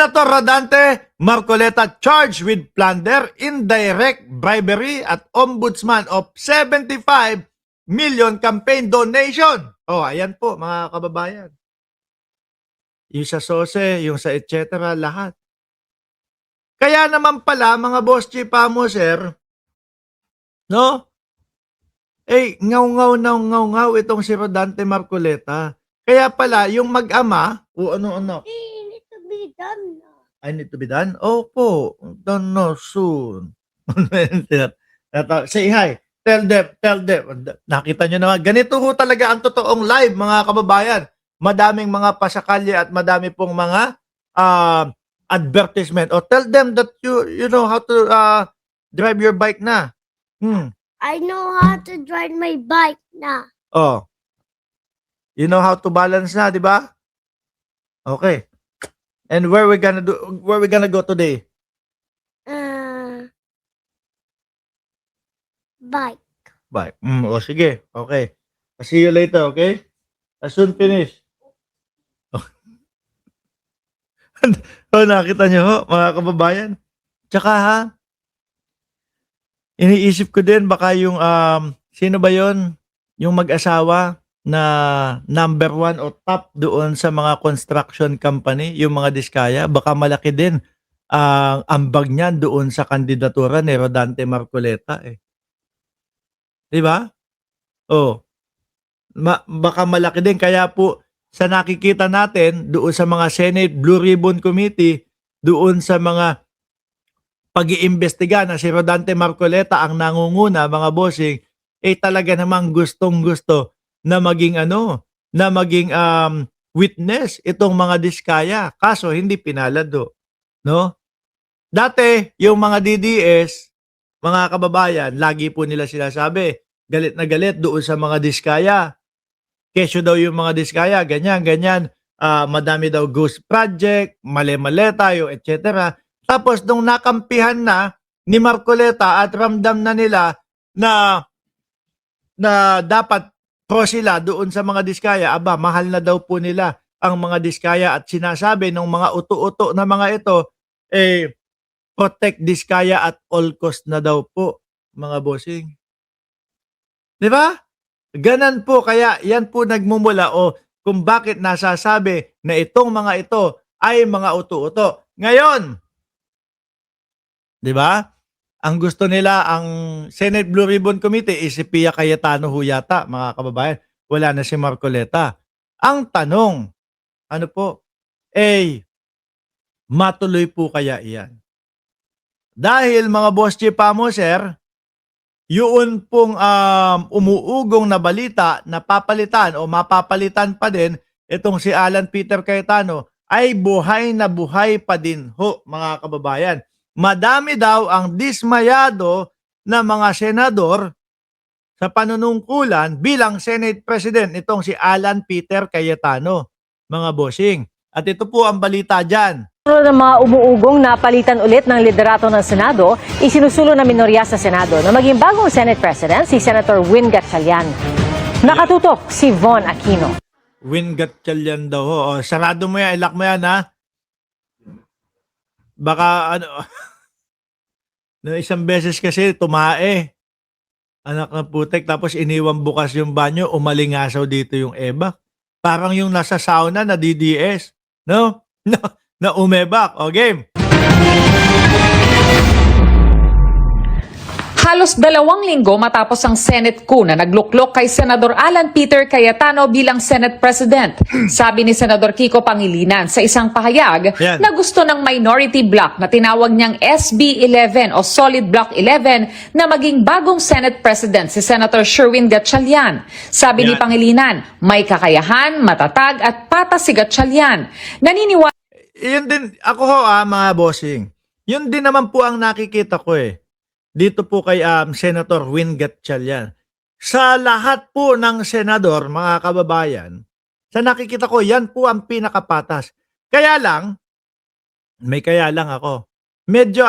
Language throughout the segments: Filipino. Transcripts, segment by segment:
Senator Rodante Marcoleta charged with plunder, indirect bribery at ombudsman of 75 million campaign donation. Oh, ayan po mga kababayan. Yung sa SOSE, yung sa etc. lahat. Kaya naman pala mga boss chipamo sir, no? Ngaw itong si Rodante Marcoleta. Kaya pala yung mag-ama, o ano. It needs to be done now. I need to be done? Opo. Don't know soon. Say hi. Tell them. Nakita nyo naman. Ganito ho talaga ang totoong live, mga kababayan. Madaming mga pasakalye at madami pong mga advertisement. O tell them that you know how to drive your bike na. I know how to drive my bike now. Oh. You know how to balance na, di ba? Okay. And where we gonna go today? Bike. Bye. O sige. Okay. I'll see you later, okay? As soon finish. Nakita nyo ho, mga kababayan. Tsaka ha, iniisip ko din baka yung, sino ba yon? Yung mag-asawa na number 1 o top doon sa mga construction company, yung mga diskaya, baka malaki din ang ambag niyan doon sa kandidatura ni Rodante Marcoleta eh. Di ba? Oh. Baka malaki din. Kaya po, sa nakikita natin, doon sa mga Senate Blue Ribbon Committee, doon sa mga pag-iimbestiga na si Rodante Marcoleta ang nangunguna, mga bossing, talaga namang gustong-gusto na maging witness itong mga diskaya. Kaso, hindi pinalado. No? Dati, yung mga DDS, mga kababayan, lagi po nila sinasabi, galit na galit doon sa mga diskaya. Kesyo daw yung mga diskaya, ganyan. Madami daw ghost project, mali-mali tayo, etc. Tapos nung nakampihan na ni Marcoleta at ramdam na nila na dapat pro sila doon sa mga diskaya, mahal na daw po nila ang mga diskaya at sinasabi ng mga uto-uto na mga ito, protect diskaya at all cost na daw po, mga bossing. Di ba? Ganan po, kaya yan po nagmumula o kung bakit nasasabi na itong mga ito ay mga uto-uto. Ngayon, di ba? Ang gusto nila, ang Senate Blue Ribbon Committee is si Pia Cayetano ho yata, mga kababayan. Wala na si Marcoleta. Ang tanong, ano po, matuloy po kaya iyan? Dahil mga boss chipamo, sir, yun pong umuugong na balita na papalitan o mapapalitan pa din itong si Alan Peter Cayetano ay buhay na buhay pa din ho, mga kababayan. Madami daw ang dismayado na mga senador sa panunungkulan bilang Senate President itong si Alan Peter Cayetano, mga bossing. At ito po ang balita dyan. Ng mga umuugong na palitan ulit ng liderato ng Senado, isinusulo na minorya sa Senado na maging bagong Senate President si Senator Win Gatchalian. Nakatutok si Von Aquino. Win Gatchalian daw ho. O, sarado mo yan, ilak mo yan ha. Baka no, isang beses kasi tumae. Anak ng putek, tapos iniwan bukas yung banyo, umalingasaw dito yung Eva. Parang yung nasa sauna na DDS. No? Na umebak. O, game. Halos 2 linggo matapos ang Senate coup na nagluklok kay Senador Alan Peter Cayetano bilang Senate President. Sabi ni Senador Kiko Pangilinan sa isang pahayag na gusto ng minority bloc na tinawag niyang SB 11 o Solid Bloc 11 na maging bagong Senate President si Senator Sherwin Gatchalian. Sabi ni Pangilinan, may kakayahan, matatag at patas si Gatchalian. Naniniwala. Yun din, ako ho mga bossing. Yun din naman po ang nakikita ko dito po kay Senator Win Gatchalian. Sa lahat po ng senador, mga kababayan, sa nakikita ko, yan po ang pinakapatas. Kaya lang, may kaya lang ako. Medyo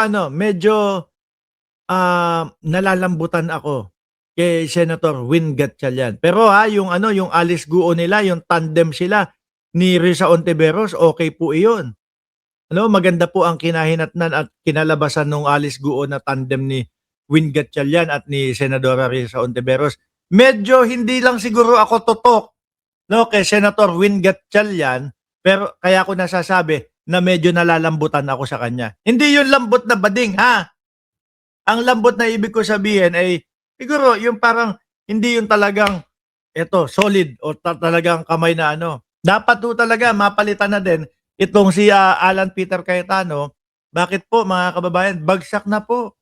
nalalambutan ako kay Senator Win Gatchalian. Pero yung Alice Guo nila, yung tandem sila ni Risa Ontiveros, okay po iyon. Ano, maganda po ang kinahinatnan at kinalabasan nung Alice Guo na tandem ni Win Gatchalian at ni Senadora Risa Ontiveros. Medyo hindi lang siguro ako totok, no, kay Senator Win Gatchalian, pero kaya ako nasasabi na medyo nalalambutan ako sa kanya. Hindi yung lambot na bading, ha? Ang lambot na ibig ko sabihin ay siguro yung parang hindi yung talagang solid o talagang kamay na ano. Dapat po talaga mapalitan na din itong si Alan Peter Cayetano. Bakit po mga kababayan? Bagsak na po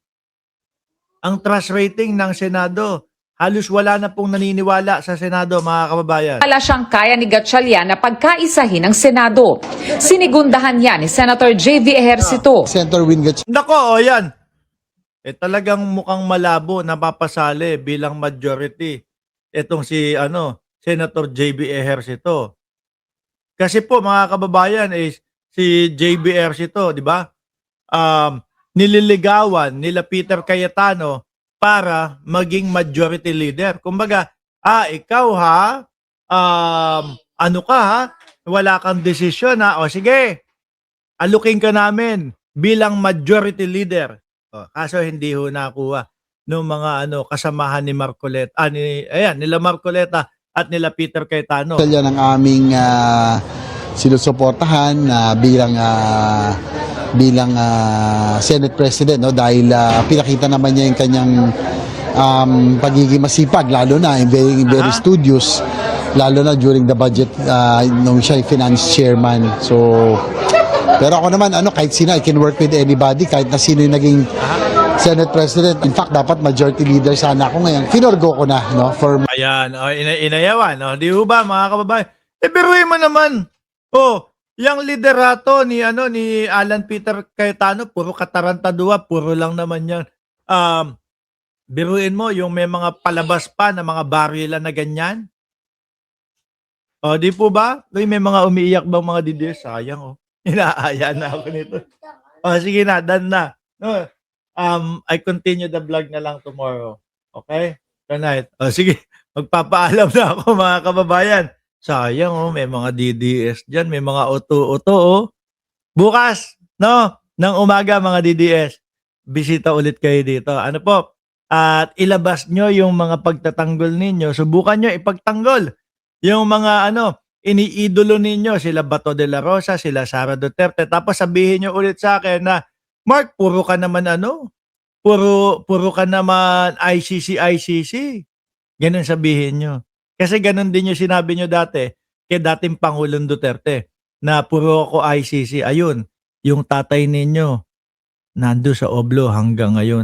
ang trust rating ng Senado. Halos wala na pong naniniwala sa Senado, mga kababayan. Wala siyang kaya ni Gatchalian na pagkaisahin ng Senado. Sinigundahan yan ni Senator J.V. Ejercito. Senator Win Gatchalian. Nako, yan. Talagang mukhang malabo na papasali bilang majority itong si Senator J.B. Ejercito. Kasi po mga kababayan si J.B. Ejercito, di ba? Nililigawan nila Peter Cayetano para maging majority leader. Kumbaga, ikaw ha, ano ka ha, wala kang desisyon ha, o sige, alukin ka namin bilang majority leader. Kaso hindi ho nakuha ng mga kasamahan ni Marcoleta, nila Marcoleta at nila Peter Cayetano. Yan ang aming sinusuportahan bilang Senate President, no, dahil pinakita naman niya yung kanyang pagiging masipag, lalo na very studious, lalo na during the budget nung siya yung finance chairman. So pero ako naman kahit sino, I can work with anybody, kahit na sino yung naging Senate President. In fact, dapat majority leader sana ako ngayon. Finorgo ko na, no, for Ayan, inayawan, no? Di ba mga kababayan? Biruin mo naman. Yung liderato ni Alan Peter Cayetano, puro katarantadua, puro lang naman yan. Biruin mo yung may mga palabas pa na mga barilan na ganyan. Di po ba? May mga umiiyak bang mga DDS? Sayang, Inaaya na ako nito. Sige na, done na. No, I continue the vlog na lang tomorrow. Okay? Tonight. Sige, magpapaalam na ako mga kababayan. Sayang, may mga DDS dyan, may mga auto. Bukas, no, ng umaga mga DDS, bisita ulit kayo dito. Ano po? At ilabas nyo yung mga pagtatanggol ninyo. Subukan nyo ipagtanggol yung mga iniidolo ninyo, sila Bato de la Rosa, sila Sara Duterte. Tapos sabihin nyo ulit sa akin na, Mark, puro ka naman puro ka naman ICC. Ganun sabihin nyo. Kasi ganun din yung sinabi nyo dati kay dating Pangulong Duterte na puro ako ICC. Ayun, yung tatay ninyo nando sa Oblo hanggang ngayon.